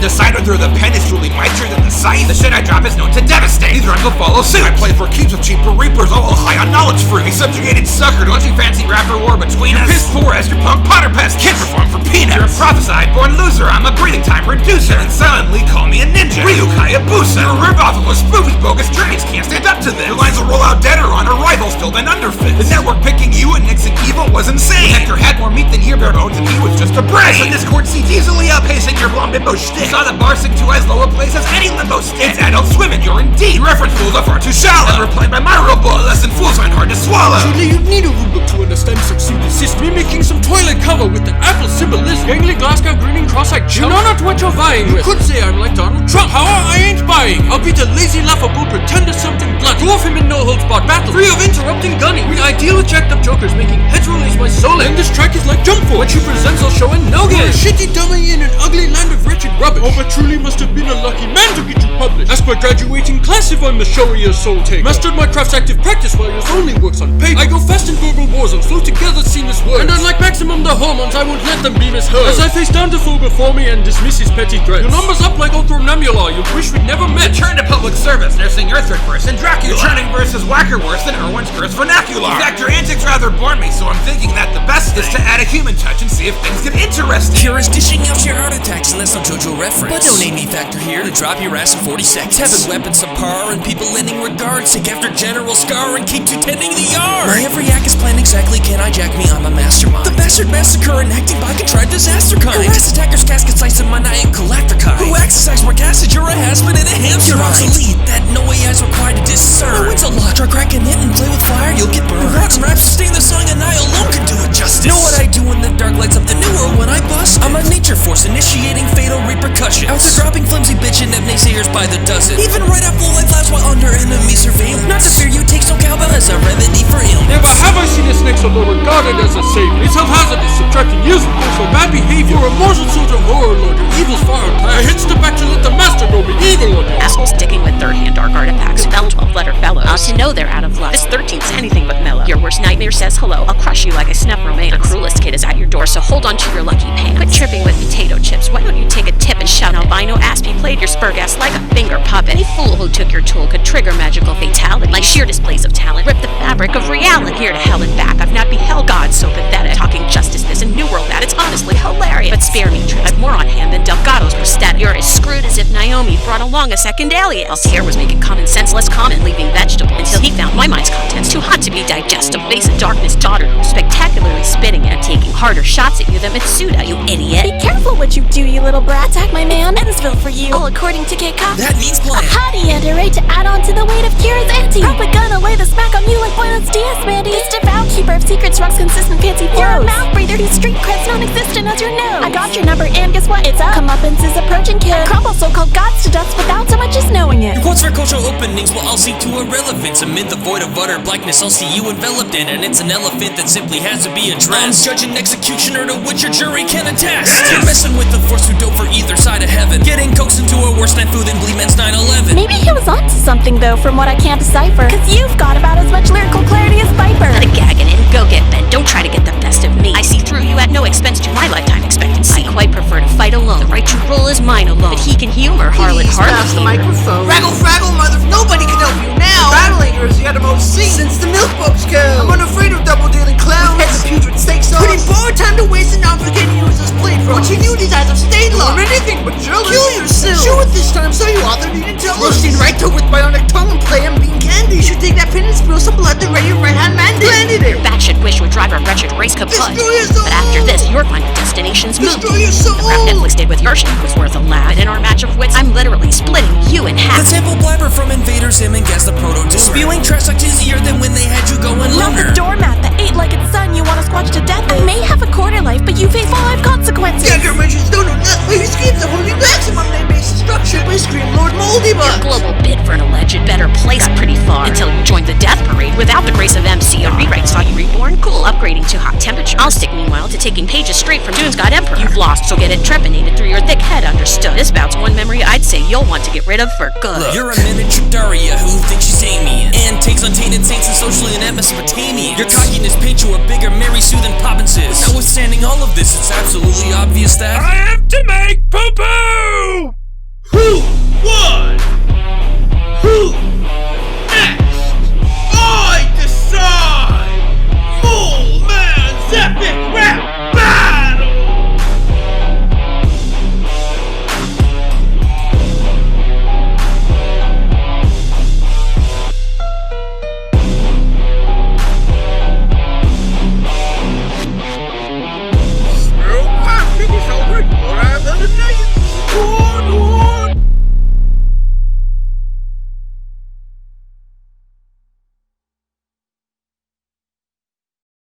decide whether the pen is truly mightier than the scythe. The shit I drop is known to devastate. These rhymes will follow suit. I play for keeps with cheaper reapers, all high on knowledge free. A subjugated sucker, launching fancy rapper war between us. Piss poor as your punk Potter pest. Can't perform for peanuts. You're a prophesied born loser. I'm a breathing time reducer. And silently call me a ninja. Ryuk Hayabusa. You're a rip-off of a spooky bogus trades. Can't stand up to this. Your lines will roll out deader on arrival, still then underfit. The network picking you and Nixon evil was insane. When Hector had more meat than your bare bones and he was just a brain. So Discord seats easily outpacing your blonde bimbo shtick. Saw the bar sink to as low a place as any limbo stick. It's Adult Swim and you're indeed. Reference fools are far too shallow. And replied by my real boy, lesson fools find hard to swallow. Surely you'd need a rulebook to understand succeeding system. Mimicking some toilet cover with the apple symbolism. Gangly Glasgow grinning cross-eyed chump. You know not what you're vying with. You could say I'm like Donald Trump. Power I ain't buying. I'll be the lazy, laughable pretender something blunt. Dwarf him in no-holds-barred battle. Free of interrupting gunning. With ideal jacked-up jokers making heads release my soul. And this track is like Jump For. What you present's all showing no game. You're a shitty dummy in an ugly land of wretched rubbish. Oh, but truly must have been a lucky man to get you published. Ask my graduating class if I'm the showiest soul taker. Mastered my craft's active practice while yours only works on paper. I go fast in verbal war zones, flow together seamless words. And unlike Maximum the hormones, I won't let them be misheard. As I face down the foe before me and dismiss his petty threats. Your numbers up like Ultronamula, you wish we'd never met. Return to public service, nursing your third person Dracula. Returning versus whacker worse than Erwin's curse vernacular. In fact, your antics rather bore me, so I'm thinking that the best is to add a human touch and see if things get interesting. Cure is dishing out your heart attacks, and that's no JoJo reference. But no name me factor here to drop your ass in 40 seconds. Having weapons subpar and people lending regards. Take after General Scar and keep you tending the yard. My every act is planned exactly, can hijack me, I'm a mastermind. The bastard massacre enacting by contrived disaster kind. Harass attackers, casket sites in maniacal lactricide. Who exercise more acid, you're a has-been in a hamster. You're obsolete, that no AI is required to discern. No, it's a lot, try cracking it and play with fire, you'll get burned. Rotten raps sustain the song and I alone can do it justice. Know what I do when the dark lights up the new world when I bust? I'm a nature force initiating fatal repercussions. Out there dropping flimsy bitchin' at naysayers by the dozen. Even right up full life lives while under enemy surveillance. Not to fear you take no cowbell as a remedy for illness. Never have I seen a snake so low regarded as a savior. It's self-hazardous, subtracting useful points for bad behavior. A morsel soldier horror lord, your evil's far outclassed. I hit step back to let the master know me evil again. Assholes sticking with third-hand dark artifacts. Spell 12-letter fellows. To know they're out of luck. This 13th's anything but mellow. Your worst nightmare says hello. I'll crush you like a snuff romance. The cruelest kid is at your door, so hold on to your lucky pants. Quit tripping with potato chips. Why don't you take a tip and shout albino Aspie played your spurgas like a finger puppet. Any fool who took your tool could trigger magical fatality. Like sheer displays of talent. Rip the fabric of reality. Here to hell and back. I've not beheld God so pathetic. Talking justice this and new world that. It's honestly hilarious. But spare me, Trish. I've more on hand than Delgado's prosthetic. You're as screwed as if Naomi brought along a second alias. Altair was making common sense less common, leaving vegetable until he found my mind's contents too hot to be digestible. Face of darkness daughter who's spectacularly spitting and taking harder shots at you than Mitsuda, you idiot. Be careful what you do, you little brat. Attack my man. Evansville for you. All according to K-Cop. That means plan. How do you underrate to add on to the weight of Kira's ante? Probably gonna lay the smack on you like Buenos Dias, Mandy. He's devout keeper of secrets, rocks consistent fancy flows. You're a mouth breather whose street cred's non-existent as your nose. I got your number and guess what? It's up. Comeuppance is approaching, kid. Crumble so-called gods to dust without so much as knowing it. Your quotes for cultural openings will all seek to irrelevance. Amid the void of utter blackness, I'll see you enveloped in, and it's an elephant that simply has to be addressed. Judge and executioner to which your jury can attest. You're messing with the force who dope for either side of heaven. Getting coaxed into a worse night food than Gleeman's 9/11. Maybe he was onto something though, from what I can't decipher. Cause you've got about as much lyrical clarity as Viper. Let it gag it in, go get bent. Don't try to get the best of me. I see through you at no expense to my lifetime expectancy. I quite prefer to fight alone. The right to rule is mine alone. But he can humor Harlan Pass the microphone. Fraggle, mother, nobody can help you now. Battling her is the uttermost sea. Since the milk boats go. I'm unafraid of double-dealing clowns. Heads of putrid steak sauce. Putting forward time to waste and not forgetting you as a split from. What you knew these eyes have stayed long. I'm anything but jealous. Kill yourself. Show it this time so you author needn't tell us. Roasting right to with bionic tongue and play and bean candy. You should take that pin and spill some blood the way your right-hand man did. Landed it. Batshit wish would drive a wretched race kaput. Destroy your soul. But after this, your final destination's moon. Destroy your soul. The crap Netflix did with your shit was worth a laugh. And in our match of wits, I'm literally splitting you in half. The temple blabber from Invader Zim and Gaz the proto-doomer. Spewing trash like easier than when they had you going Not lunar. the doormat that ate like its son you want to squash to death. I may have a quarter life, but you face life consequences. Younger mentions don't know nothing. He screams the holy maximum name-based destruction. We scream Lord Moldy Your global bid for an alleged better place pretty far. Until you joined the death parade without the grace of MC. A rewrite saw you reborn. Cool upgrade. degrading to hot temperature. I'll stick meanwhile to taking pages straight from Dune's God Emperor. You've lost, so get it trepanated through your thick head, understood. This bout's one memory I'd say you'll want to get rid of for good. Look, you're a miniature Daria who thinks she's alien and takes untainted saints and socially inept Mesopotamians. Your cockiness paints you a bigger Mary Sue than Poppinses. Notwithstanding all of this, it's absolutely obvious that I have to make poo-poo! Who won? Who